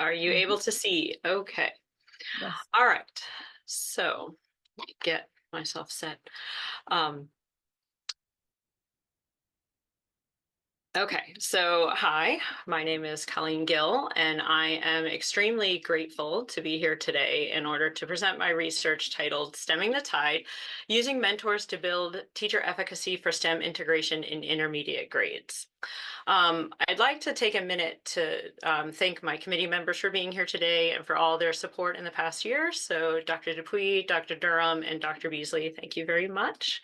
Are you able to see? Okay. Yes. All right. So get myself set. Um, okay. So hi, my name is Colleen Gill, and I am extremely grateful to be here today in order to present my research titled Stemming the Tide, Using Mentors to Build Teacher Efficacy for STEM Integration in Intermediate Grades. I'd like to take a minute to thank my committee members for being here today and for all their support in the past year. So Dr. Dupuy, Dr. Durham, and Dr. Beasley, thank you very much.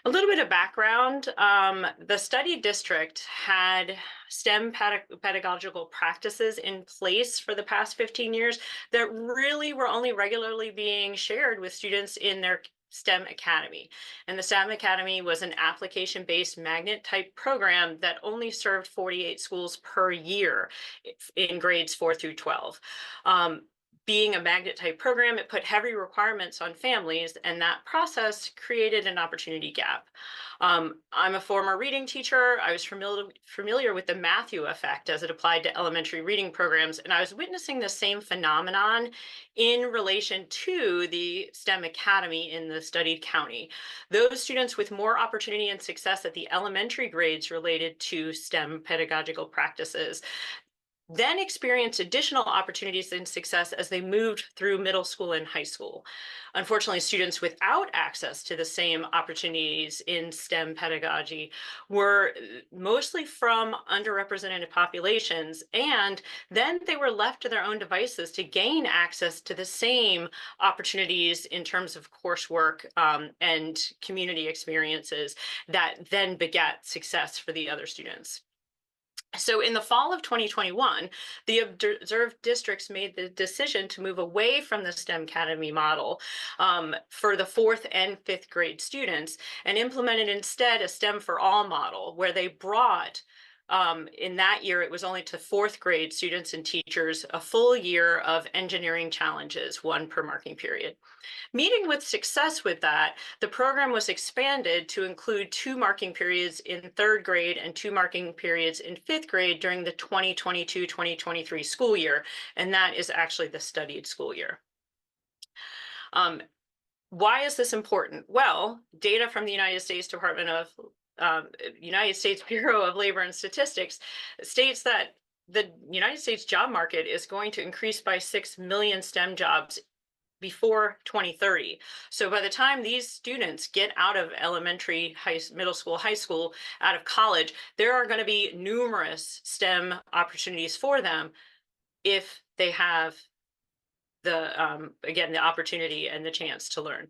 A little bit of background. The study district had STEM pedagogical practices in place for the past 15 years that really were only regularly being shared with students in their STEM Academy. And the STEM Academy was an application-based magnet type program that only served 48 schools per year in grades 4 through 12. Being a magnet type program, it put heavy requirements on families, and that process created an opportunity gap. I'm a former reading teacher. I was familiar with the Matthew effect as it applied to elementary reading programs, and I was witnessing the same phenomenon in relation to the STEM Academy in the studied county. Those students with more opportunity and success at the elementary grades related to STEM pedagogical practices then experienced additional opportunities and success as they moved through middle school and high school. Unfortunately, students without access to the same opportunities in STEM pedagogy were mostly from underrepresented populations, and then they were left to their own devices to gain access to the same opportunities in terms of coursework and community experiences that then begat success for the other students. So in the fall of 2021, the observed districts made the decision to move away from the STEM Academy model for the fourth and fifth grade students and implemented instead a STEM for All model, where they brought in that year, it was only to fourth grade students and teachers, a full year of engineering challenges, one per marking period. Meeting with success with that, the program was expanded to include 2 marking periods in third grade and 2 marking periods in fifth grade during the 2022-2023 school year, and that is actually the studied school year. Why is this important? Well, data from the United States United States Bureau of Labor and Statistics states that the United States job market is going to increase by 6 million STEM jobs before 2030. So by the time these students get out of elementary, middle school, high school, out of college, there are going to be numerous STEM opportunities for them if they have again, the opportunity and the chance to learn.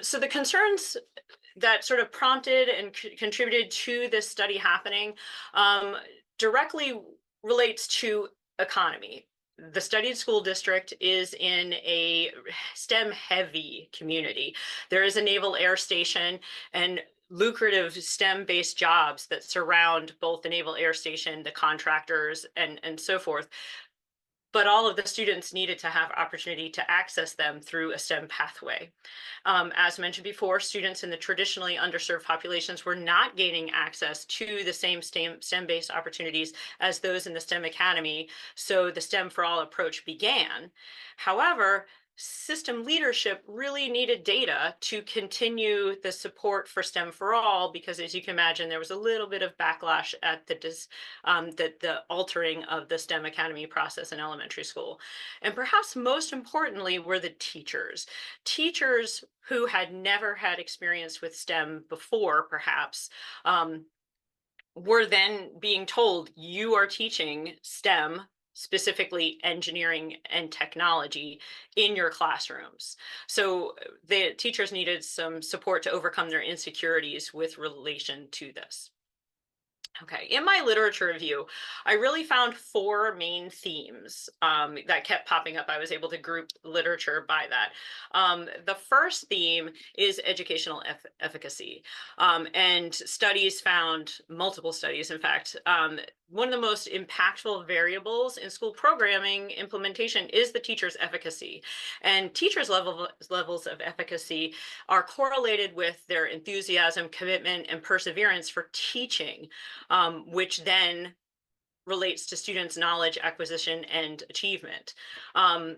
So the concerns that sort of prompted and contributed to this study happening directly relates to economy. The studied school district is in a STEM heavy community. There is a naval air station and lucrative STEM based jobs that surround both the naval air station, the contractors, and so forth. But all of the students needed to have opportunity to access them through a STEM pathway. As mentioned before, students in the traditionally underserved populations were not gaining access to the same STEM-based opportunities as those in the STEM Academy, so the STEM for All approach began. However, system leadership really needed data to continue the support for STEM for All, because as you can imagine, there was a little bit of backlash at the altering of the STEM Academy process in elementary school. And perhaps most importantly were the teachers. Teachers who had never had experience with STEM before, perhaps, were then being told, you are teaching STEM, specifically engineering and technology, in your classrooms. So the teachers needed some support to overcome their insecurities with relation to this. Okay, in my literature review, I really found 4 main themes that kept popping up. I was able to group literature by that. The first theme is educational efficacy. And studies found, multiple studies, in fact, one of the most impactful variables in school programming implementation is the teacher's efficacy. And teachers' levels of efficacy are correlated with their enthusiasm, commitment, and perseverance for teaching, which then relates to students' knowledge acquisition and achievement. I'm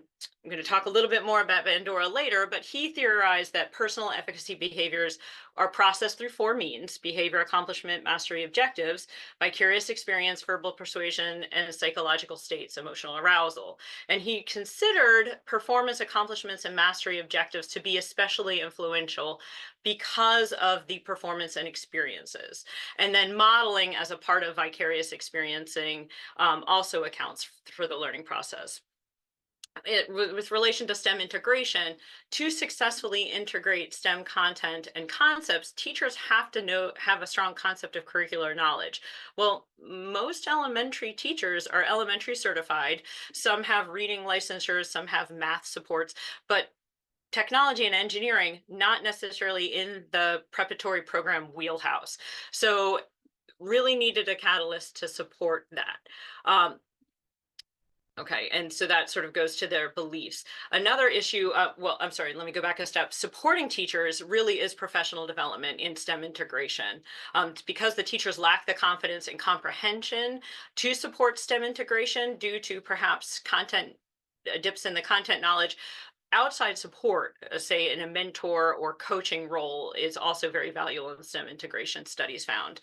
going to talk a little bit more about Bandura later, but he theorized that personal efficacy behaviors are processed through four means: behavior, accomplishment, mastery, objectives, vicarious experience, verbal persuasion, and psychological states, emotional arousal. And he considered performance, accomplishments, and mastery objectives to be especially influential because of the performance and experiences. And then modeling as a part of vicarious experiencing also accounts for the learning process. With relation to STEM integration, to successfully integrate STEM content and concepts, teachers have to have a strong concept of curricular knowledge. Well, most elementary teachers are elementary certified. Some have reading licensures, some have math supports, but technology and engineering, not necessarily in the preparatory program wheelhouse. So really needed a catalyst to support that. Okay, and so that sort of goes to their beliefs. Another issue, well, I'm sorry, let me go back a step. Supporting teachers really is professional development in STEM integration. Because the teachers lack the confidence and comprehension to support STEM integration due to perhaps content dips in the content knowledge, outside support, say in a mentor or coaching role, is also very valuable in STEM integration, studies found.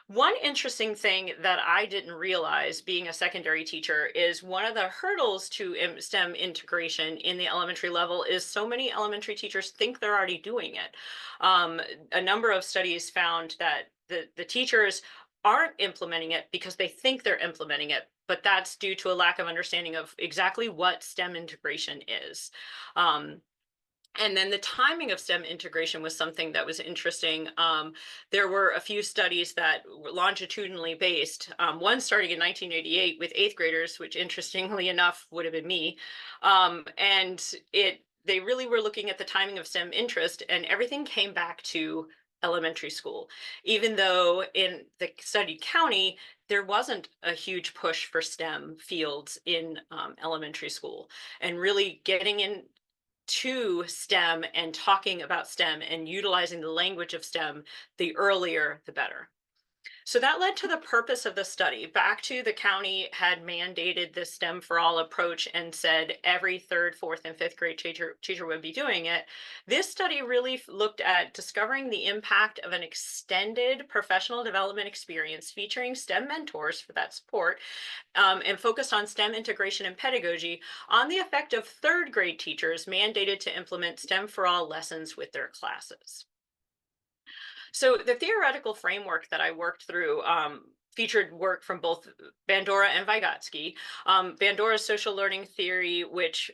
One interesting thing that I didn't realize being a secondary teacher is one of the hurdles to STEM integration in the elementary level is so many elementary teachers think they're already doing it. A number of studies found that the teachers aren't implementing it because they think they're implementing it, but that's due to a lack of understanding of exactly what STEM integration is. And then the timing of STEM integration was something that was interesting. There were a few studies that were longitudinally based, one starting in 1988 with eighth graders, which interestingly enough would have been me. And they really were looking at the timing of STEM interest, and everything came back to elementary school, even though in the studied county, there wasn't a huge push for STEM fields in elementary school. And really getting into STEM and talking about STEM and utilizing the language of STEM, the earlier, the better. So that led to the purpose of the study. Back to the county had mandated this STEM for all approach and said every third, fourth, and fifth grade teacher would be doing it. This study really looked at discovering the impact of an extended professional development experience featuring STEM mentors for that support, and focused on STEM integration and pedagogy on the effect of third grade teachers mandated to implement STEM for all lessons with their classes. So the theoretical framework that I worked through featured work from both Bandura and Vygotsky. Bandura's social learning theory,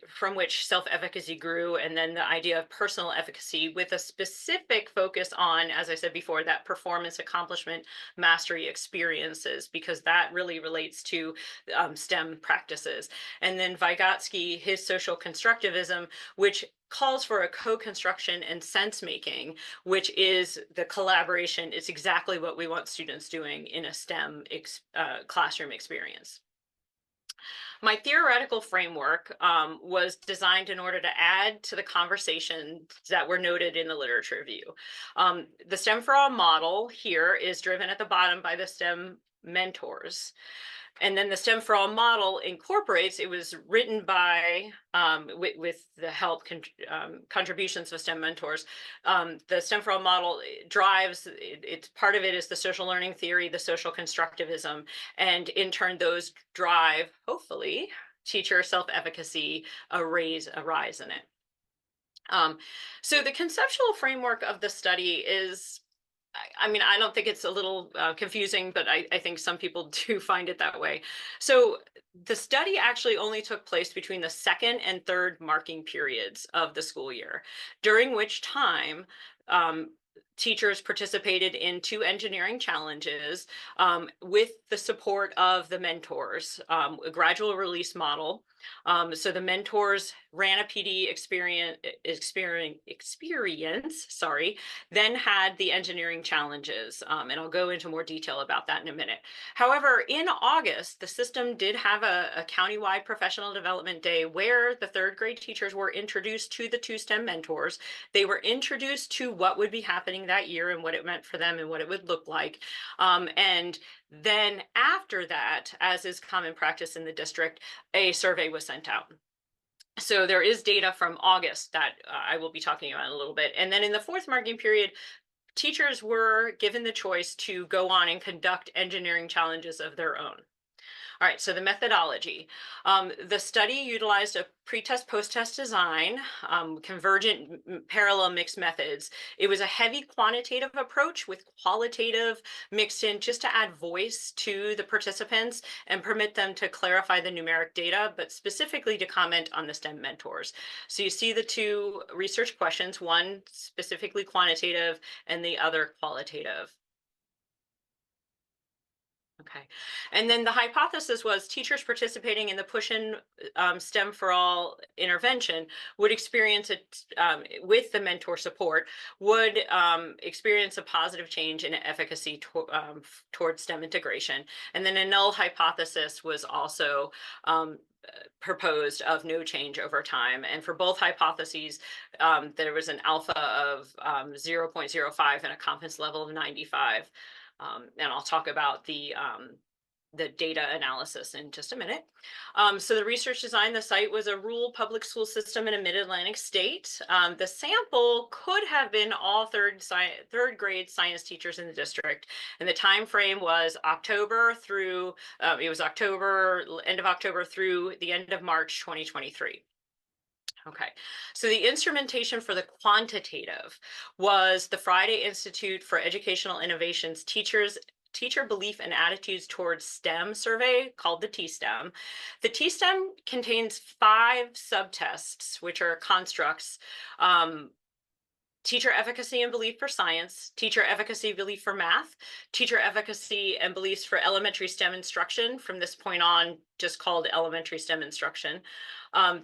from which self-efficacy grew, and then the idea of personal efficacy with a specific focus on, as I said before, that performance, accomplishment, mastery experiences, because that really relates to STEM practices. And then Vygotsky, his social constructivism, which calls for a co-construction and sense making, which is the collaboration. It's exactly what we want students doing in a STEM classroom experience. My theoretical framework was designed in order to add to the conversations that were noted in the literature review. The STEM for All model here is driven at the bottom by the STEM mentors. And then the STEM for All model incorporates, it was written by, with the help, contributions of STEM mentors. The STEM for All model drives, it's part of it is the social learning theory, the social constructivism, and in turn those drive, hopefully, teacher self-efficacy, a rise in it. So the conceptual framework of the study is, I mean, I don't think it's a little confusing, but I think some people do find it that way. So the study actually only took place between the second and third marking periods of the school year, during which time teachers participated in 2 engineering challenges with the support of the mentors, a gradual release model. So the mentors ran a PD experience, sorry, then had the engineering challenges. And I'll go into more detail about that in a minute. However, in August, the system did have a countywide professional development day where the third grade teachers were introduced to the 2 STEM mentors. They were introduced to what would be happening that year and what it meant for them and what it would look like. And then after that, as is common practice in the district, a survey was sent out. So there is data from August that I will be talking about in a little bit. And then in the fourth marking period, teachers were given the choice to go on and conduct engineering challenges of their own. All right, so the methodology. The study utilized a pre-test, post-test design, convergent parallel mixed methods. It was a heavy quantitative approach with qualitative mixed in just to add voice to the participants and permit them to clarify the numeric data, but specifically to comment on the STEM mentors. So you see the two research questions, one specifically quantitative and the other qualitative. Okay. And then the hypothesis was teachers participating in the push-in STEM for All intervention would experience it with the mentor support, would experience a positive change in efficacy towards STEM integration. And then a null hypothesis was also proposed of no change over time. And for both hypotheses, there was an alpha of 0.05 and a confidence level of 95. And I'll talk about the data analysis in just a minute. So the research design, the site was a rural public school system in a mid-Atlantic state. The sample could have been all third grade science teachers in the district. And the time frame was October through, it was October, end of October through the end of March 2023. Okay, so the instrumentation for the quantitative was the Friday Institute for Educational Innovations Teacher Belief and Attitudes Towards STEM survey called the T-STEM. The T-STEM contains 5 subtests, which are constructs. Teacher efficacy and belief for science, teacher efficacy belief for math, teacher efficacy and beliefs for elementary STEM instruction, from this point on just called elementary STEM instruction,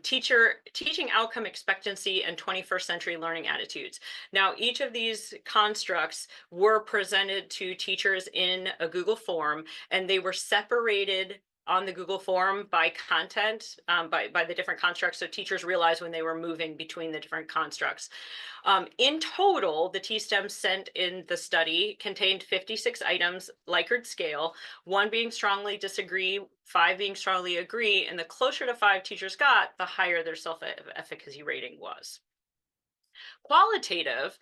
teaching outcome expectancy, and 21st century learning attitudes. Now, each of these constructs were presented to teachers in a Google form, and they were separated on the Google form by content, by the different constructs, so teachers realized when they were moving between the different constructs. In total, the T-STEM sent in the study contained 56 items, Likert scale, 1 being strongly disagree, 5 being strongly agree, and the closer to 5 teachers got, the higher their self-efficacy rating was. Qualitative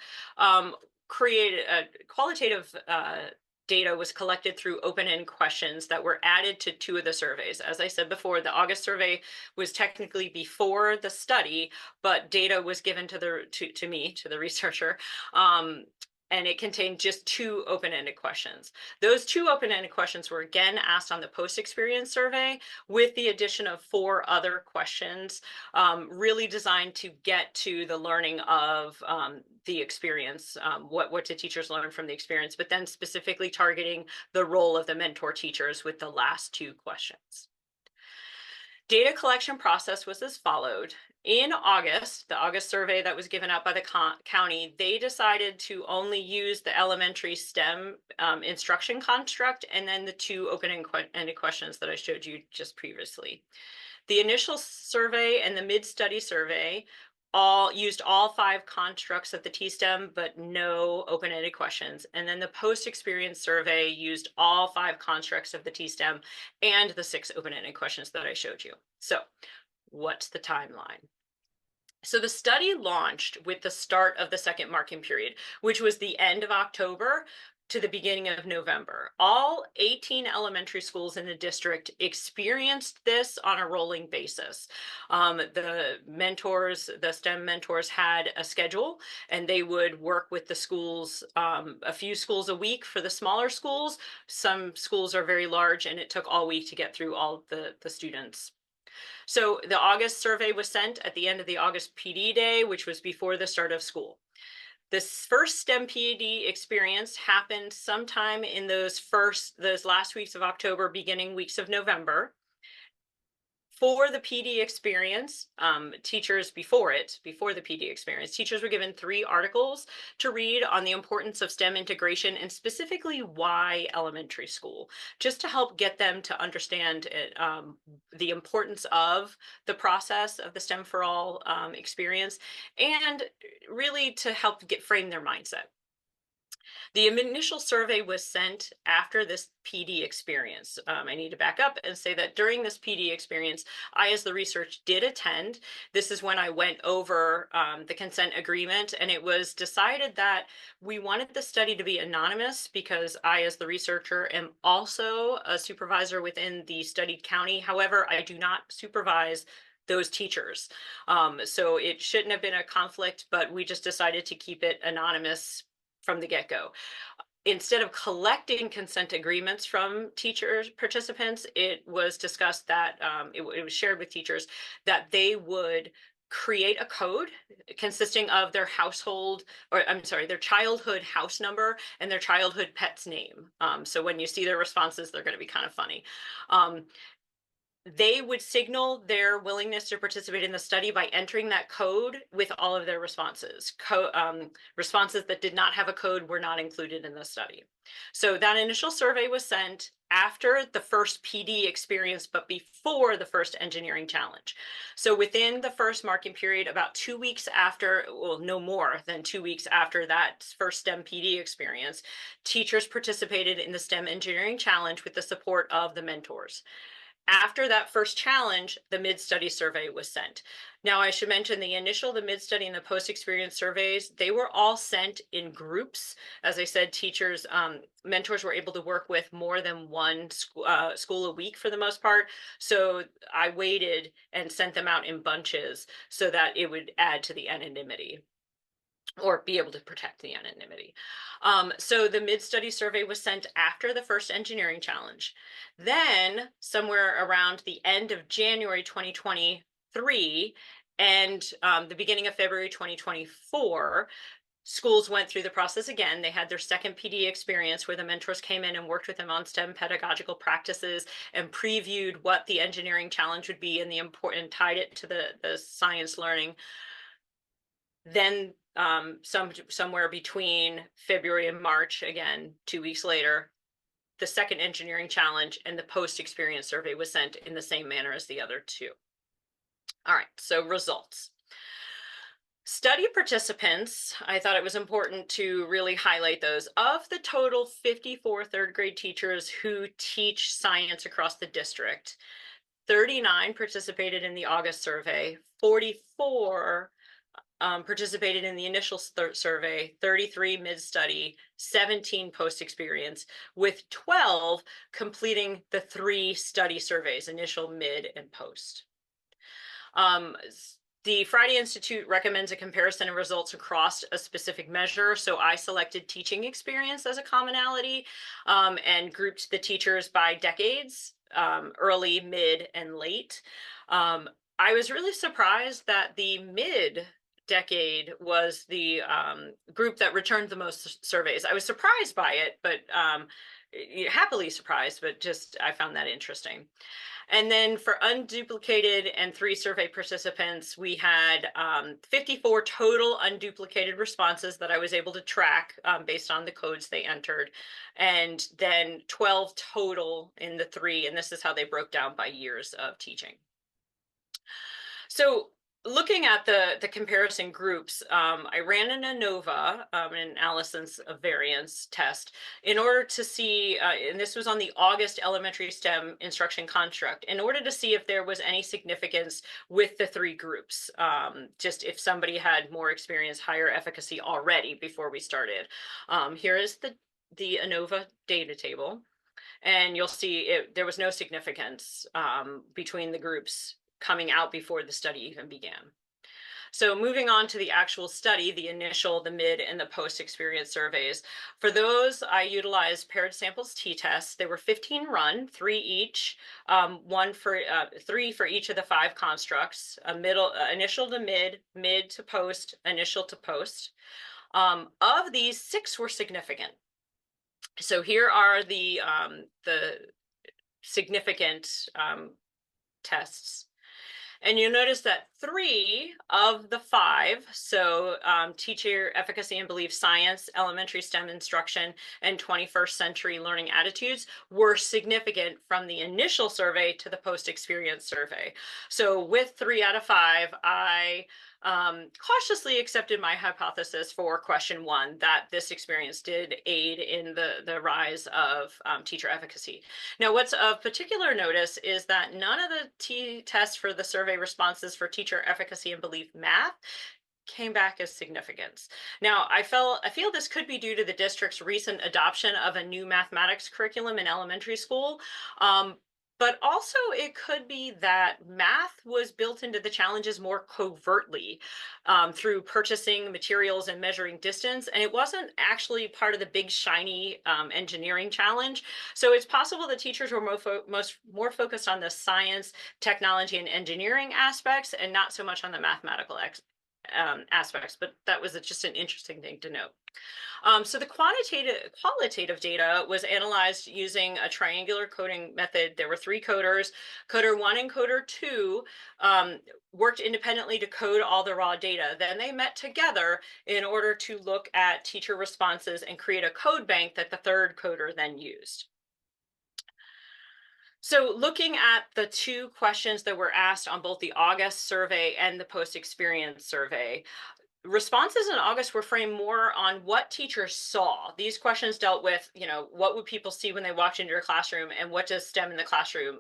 qualitative data was collected through open-end questions that were added to 2 of the surveys. As I said before, the August survey was technically before the study, but data was given to the researcher, and it contained just 2 open-ended questions. Those 2 open-ended questions were again asked on the post-experience survey with the addition of 4 other questions, really designed to get to the learning of the experience. What did teachers learn from the experience, but then specifically targeting the role of the mentor teachers with the last 2 questions. Data collection process was as followed. In August, the August survey that was given out by the county, they decided to only use the elementary STEM instruction construct and then the 2 open-ended questions that I showed you just previously. The initial survey and the mid-study survey used all 5 constructs of the T-STEM, but no open-ended questions. And then the post-experience survey used all 5 constructs of the T-STEM and the 6 open-ended questions that I showed you. So what's the timeline? So the study launched with the start of the second marking period, which was the end of October to the beginning of November. All 18 elementary schools in the district experienced this on a rolling basis. The STEM mentors had a schedule, and they would work with the schools, a few schools a week for the smaller schools. Some schools are very large, and it took all week to get through all the students. So the August survey was sent at the end of the August PD day, which was before the start of school. This first STEM PD experience happened sometime in those last weeks of October, beginning weeks of November. For the PD experience, teachers before the PD experience, teachers were given 3 articles to read on the importance of STEM integration and specifically why elementary school, just to help get them to understand the importance of the process of the STEM for All experience, and really to help frame their mindset. The initial survey was sent after this PD experience. I need to back up and say that during this PD experience, I, as the research, did attend. This is when I went over the consent agreement, and it was decided that we wanted the study to be anonymous because I, as the researcher, am also a supervisor within the studied county. However, I do not supervise those teachers. So it shouldn't have been a conflict, but we just decided to keep it anonymous from the get-go. Instead of collecting consent agreements from teachers participants, it was discussed that it was shared with teachers that they would create a code consisting of their household, or I'm sorry, their childhood house number and their childhood pet's name. So when you see their responses, they're going to be kind of funny. Um, they would signal their willingness to participate in the study by entering that code with all of their responses. Responses that did not have a code were not included in the study. So that initial survey was sent after the first PD experience, but before the first engineering challenge. So within the first marking period, about 2 weeks after, well, no more than 2 weeks after that first STEM PD experience, teachers participated in the STEM engineering challenge with the support of the mentors. After that first challenge, the mid-study survey was sent. Now, I should mention the initial, the mid-study, and the post-experience surveys, they were all sent in groups. As I said, teachers, mentors were able to work with more than one school a week for the most part. So I waited and sent them out in bunches so that it would add to the anonymity, or be able to protect the anonymity. So the mid-study survey was sent after the first engineering challenge. Then, somewhere around the end of January 2023 and the beginning of February 2024, schools went through the process again. They had their second PD experience where the mentors came in and worked with them on STEM pedagogical practices and previewed what the engineering challenge would be and the important, tied it to the science learning. Then somewhere between February and March, again, 2 weeks later, the second engineering challenge and the post-experience survey was sent in the same manner as the other two. All right, so results. Study participants, I thought it was important to really highlight those. Of the total 54 third grade teachers who teach science across the district, 39 participated in the August survey, 44 participated in the initial survey, 33 mid-study, 17 post-experience, with 12 completing the 3 study surveys, initial, mid, and post. The Friday Institute recommends a comparison of results across a specific measure. So I selected teaching experience as a commonality and grouped the teachers by decades, early, mid, and late. I was really surprised that the mid decade was the group that returned the most surveys. I was surprised by it, but happily surprised, but just I found that interesting. And then for unduplicated and 3 survey participants, we had 54 total unduplicated responses that I was able to track based on the codes they entered, and then 12 total in the 3, and this is how they broke down by years of teaching. So looking at the comparison groups, I ran an ANOVA, an Allison's variance test, in order to see, and this was on the August elementary STEM instruction construct, in order to see if there was any significance with the 3 groups, just if somebody had more experience, higher efficacy already before we started. Here is the ANOVA data table, and you'll see there was no significance between the groups coming out before the study even began. So moving on to the actual study, the initial, the mid, and the post-experience surveys. For those, I utilized paired samples t-tests. There were 15 run, 3 each, 3 for each of the 5 constructs, a initial to mid, mid to post, initial to post. Of these, 6 were significant. So here are the significant tests. And you'll notice that 3 of the 5, so teacher efficacy and belief science, elementary STEM instruction, and 21st century learning attitudes, were significant from the initial survey to the post-experience survey. So with 3 out of 5, I cautiously accepted my hypothesis for question one, that this experience did aid in the rise of teacher efficacy. Now, what's of particular notice is that none of the tests for the survey responses for teacher efficacy and belief math came back as significance. Now, I feel this could be due to the district's recent adoption of a new mathematics curriculum in elementary school. Um, but also, it could be that math was built into the challenges more covertly through purchasing materials and measuring distance, and it wasn't actually part of the big shiny engineering challenge. So it's possible the teachers were more focused on the science, technology, and engineering aspects, and not so much on the mathematical aspects, but that was just an interesting thing to note. So the qualitative data was analyzed using a triangular coding method. There were three coders. Coder one and coder two worked independently to code all the raw data. Then they met together in order to look at teacher responses and create a code bank that the third coder then used. So looking at the two questions that were asked on both the August survey and the post-experience survey, responses in August were framed more on what teachers saw. These questions dealt with, what would people see when they walked into your classroom, and what does STEM in the classroom,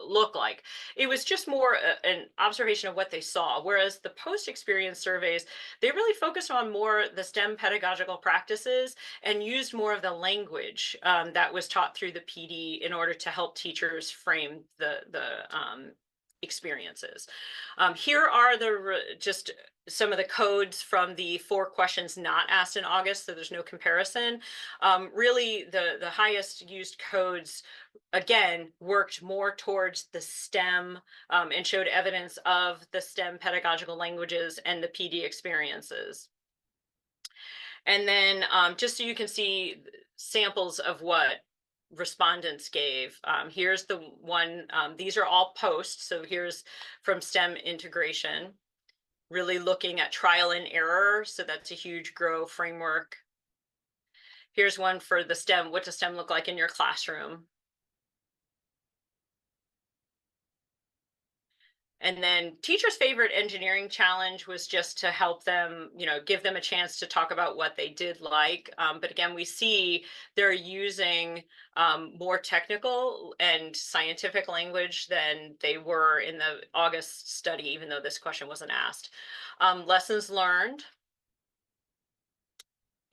look like? It was just more an observation of what they saw. Whereas the post-experience surveys, they really focused on more the STEM pedagogical practices and used more of the language that was taught through the PD in order to help teachers frame the experiences. Here are just some of the codes from the four questions not asked in August, so there's no comparison. Really, the highest used codes, again, worked more towards the STEM and showed evidence of the STEM pedagogical languages and the PD experiences. And then just so you can see samples of what respondents gave. Here's the one, these are all posts. So here's from STEM integration, really looking at trial and error. So that's a huge GROW framework. Here's one for the STEM. What does STEM look like in your classroom? And then teachers' favorite engineering challenge was just to help them, give them a chance to talk about what they did like. But again, we see they're using more technical and scientific language than they were in the August study, even though this question wasn't asked. Lessons learned.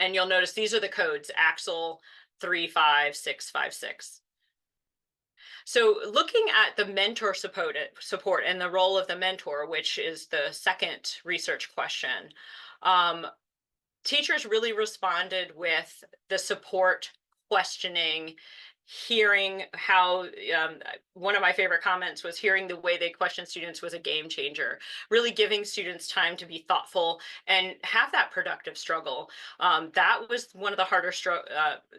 And you'll notice these are the codes, Axel 35656. So looking at the mentor support and the role of the mentor, which is the second research question, teachers really responded with the support, questioning, hearing how, one of my favorite comments was hearing the way they question students was a game changer, really giving students time to be thoughtful and have that productive struggle. That was one of the harder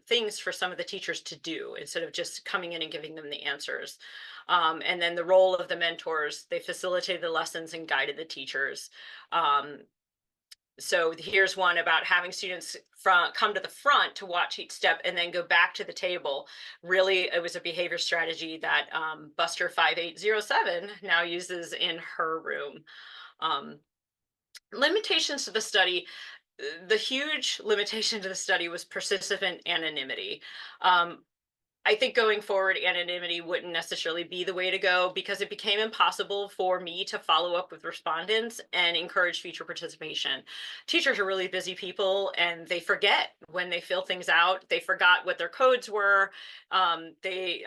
things for some of the teachers to do, instead of just coming in and giving them the answers. And then the role of the mentors, they facilitated the lessons and guided the teachers. So here's one about having students come to the front to watch each step and then go back to the table. Really, it was a behavior strategy that Buster 5807 now uses in her room. Limitations to the study. The huge limitation to the study was participant anonymity. I think going forward, anonymity wouldn't necessarily be the way to go, because it became impossible for me to follow up with respondents and encourage future participation. Teachers are really busy people, and they forget when they fill things out. They forgot what their codes were. They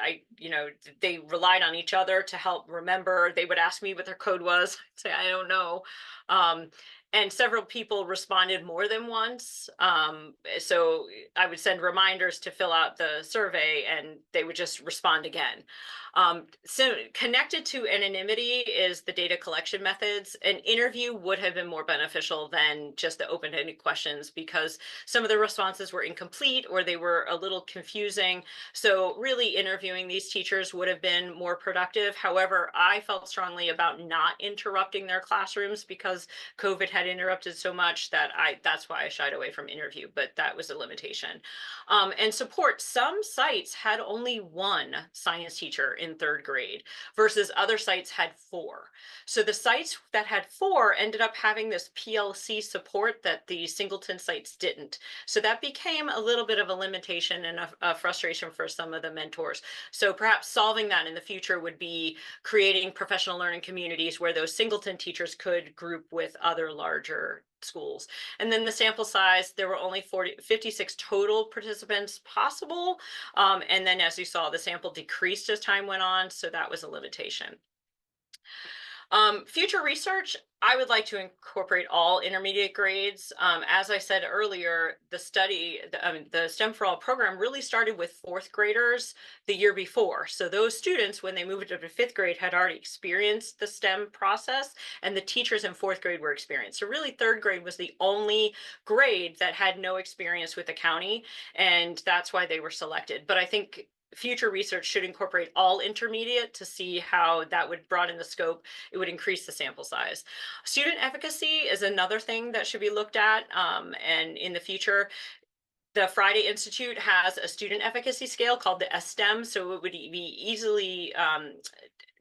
relied on each other to help remember. They would ask me what their code was. I'd say, I don't know. And several people responded more than once. So I would send reminders to fill out the survey, and they would just respond again. So connected to anonymity is the data collection methods. An interview would have been more beneficial than just the open-ended questions, because some of the responses were incomplete or they were a little confusing. So really interviewing these teachers would have been more productive. However, I felt strongly about not interrupting their classrooms, because COVID had interrupted so much that's why I shied away from interview, but that was a limitation. And support. Some sites had only one science teacher in third grade versus other sites had 4. So the sites that had 4 ended up having this PLC support that the singleton sites didn't. So that became a little bit of a limitation and a frustration for some of the mentors. So perhaps solving that in the future would be creating professional learning communities where those singleton teachers could group with other larger schools. And then the sample size, there were only 56 total participants possible. And then as you saw, the sample decreased as time went on, so that was a limitation. Future research, I would like to incorporate all intermediate grades. As I said earlier, the STEM for All program really started with 4th graders the year before. So those students, when they moved up to 5th grade, had already experienced the STEM process, and the teachers in 4th grade were experienced. So really 3rd grade was the only grade that had no experience with the county, and that's why they were selected. But I think future research should incorporate all intermediate to see how that would broaden the scope. It would increase the sample size. Student efficacy is another thing that should be looked at. And in the future, the Friday Institute has a student efficacy scale called the STEM. So it would be easily,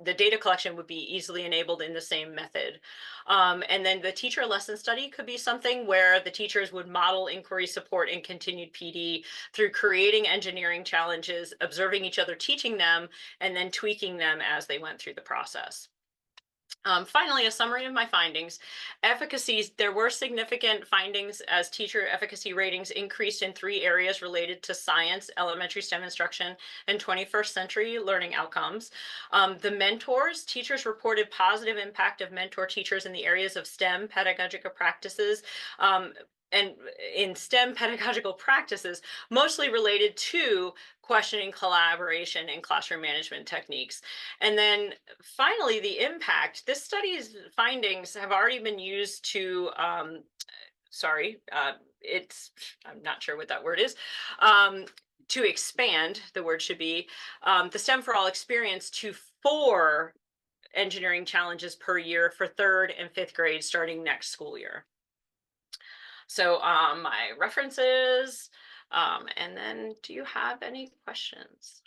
the data collection would be easily enabled in the same method. And then the teacher lesson study could be something where the teachers would model inquiry support and continued PD through creating engineering challenges, observing each other teaching them, and then tweaking them as they went through the process. Finally, a summary of my findings. Efficacies, there were significant findings as teacher efficacy ratings increased in 3 areas related to science, elementary STEM instruction, and 21st century learning outcomes. The mentors, teachers reported positive impact of mentor teachers in the areas of STEM pedagogical practices. And in STEM pedagogical practices, mostly related to questioning, collaboration, and classroom management techniques. And then finally, the impact. This study's findings have already been used to, I'm not sure what that word is, to expand, the word should be, the STEM for All experience to 4 engineering challenges per year for 3rd and 5th grade starting next school year. So my references, and then do you have any questions?